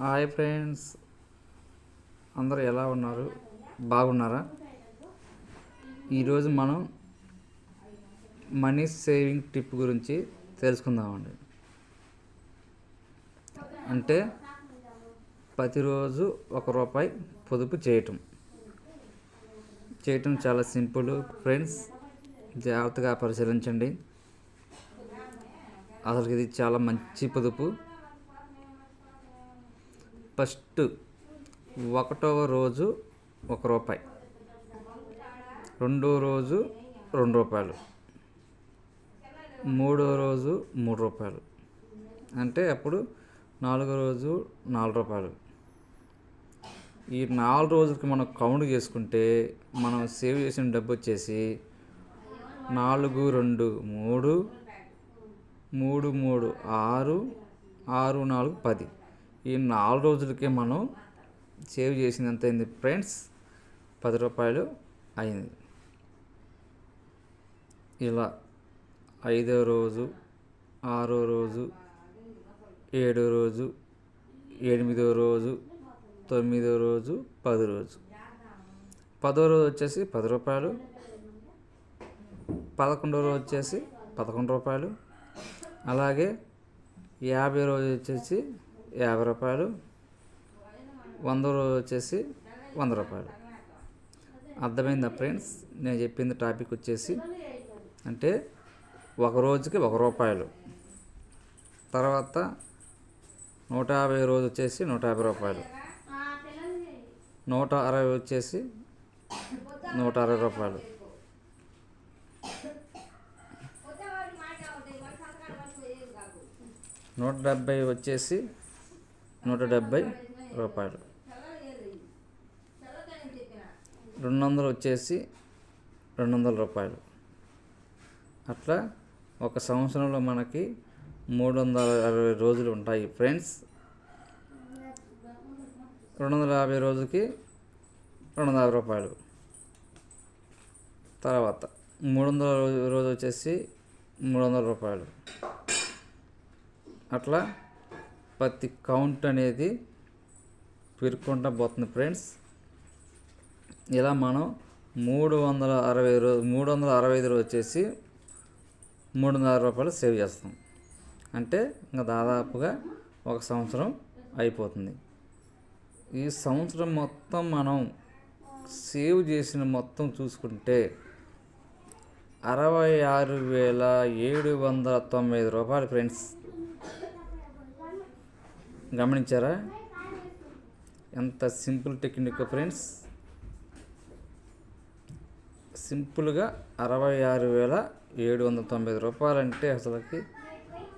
Hi friends, అందరూ ఎలా ఉన్నారు? బాగున్నారా? ఈరోజు మనం మనీ సేవింగ్ టిప్ గురించి తెలుసుకుందామండి. అంటే ప్రతిరోజు ₹1 పొదుపు చేయటం చాలా సింపుల్ ఫ్రెండ్స్. జాగ్రత్తగా పరిశీలించండి. అసలు ఇది చాలా మంచి పొదుపు. ఫస్ట్ 1వ రోజు ₹1, రెండో రోజు ₹2, మూడో రోజు ₹3, అంటే అప్పుడు 4వ రోజు ₹4. ఈ 4 రోజులకి మనం కౌంట్ చేసుకుంటే మనం సేవ్ చేసిన డబ్బు వచ్చేసి 4, 2, 3, 3, 3, 6, 6, 4, 10. ఈ 4 రోజులకే మనం సేవ్ చేసినంత అయింది ఫ్రెండ్స్, ₹10 అయింది. ఇలా 5వ రోజు, 6వ రోజు, 7వ రోజు, 8వ రోజు, 9వ రోజు, 10వ రోజు. 10వ రోజు వచ్చేసి ₹10, 11వ రోజు వచ్చేసి ₹11, అలాగే 50వ రోజు వచ్చేసి ₹50, 100వ రోజు వచ్చేసి ₹100. అర్థమైందా ఫ్రెండ్స్? నేను చెప్పింది టాపిక్ వచ్చేసి అంటే ఒక రోజుకి ₹1, తర్వాత 150 రోజు వచ్చేసి ₹150, 160 వచ్చేసి ₹160, 170 వచ్చేసి ₹170, 200 వచ్చేసి ₹200. అట్లా ఒక సంవత్సరంలో మనకి 360 రోజులు ఉంటాయి ఫ్రెండ్స్. 250 రోజుకి ₹250, తర్వాత 300 రోజు వచ్చేసి ₹300. అట్లా ప్రతి కౌంట్ అనేది పెరుగుకుంటూ పోతుంది ఫ్రెండ్స్. ఇలా మనం 365 రోజు వచ్చేసి ₹300 సేవ్ చేస్తాం. అంటే ఇంకా దాదాపుగా ఒక సంవత్సరం అయిపోతుంది. ఈ సంవత్సరం మొత్తం మనం సేవ్ చేసిన మొత్తం చూసుకుంటే ₹66,790 ఫ్రెండ్స్. గమనించారా? ఎంత సింపుల్ టెక్నిక్ ఫ్రెండ్స్. సింపుల్గా ₹66,790 అంటే అసలుకి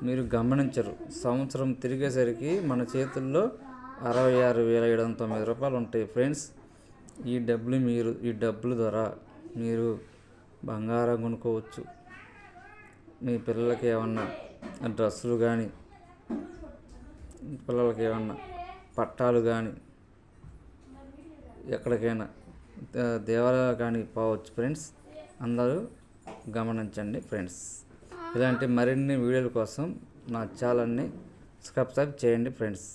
మీరు గమనించరు. సంవత్సరం తిరిగేసరికి మన చేతుల్లో ₹66,790 ఉంటాయి ఫ్రెండ్స్. ఈ డబ్బుల ద్వారా మీరు బంగారం కొనుక్కోవచ్చు. మీ పిల్లలకి ఏమన్నా డ్రెస్సులు కానీ, పిల్లలకి ఏమన్నా పట్టాలు కానీ, ఎక్కడికైనా దేవాలయాలు కానీ పోవచ్చు ఫ్రెండ్స్. అందరూ గమనించండి ఫ్రెండ్స్. ఇలాంటి మరిన్ని వీడియోల కోసం నా ఛానల్ని సబ్స్క్రైబ్ చేయండి ఫ్రెండ్స్.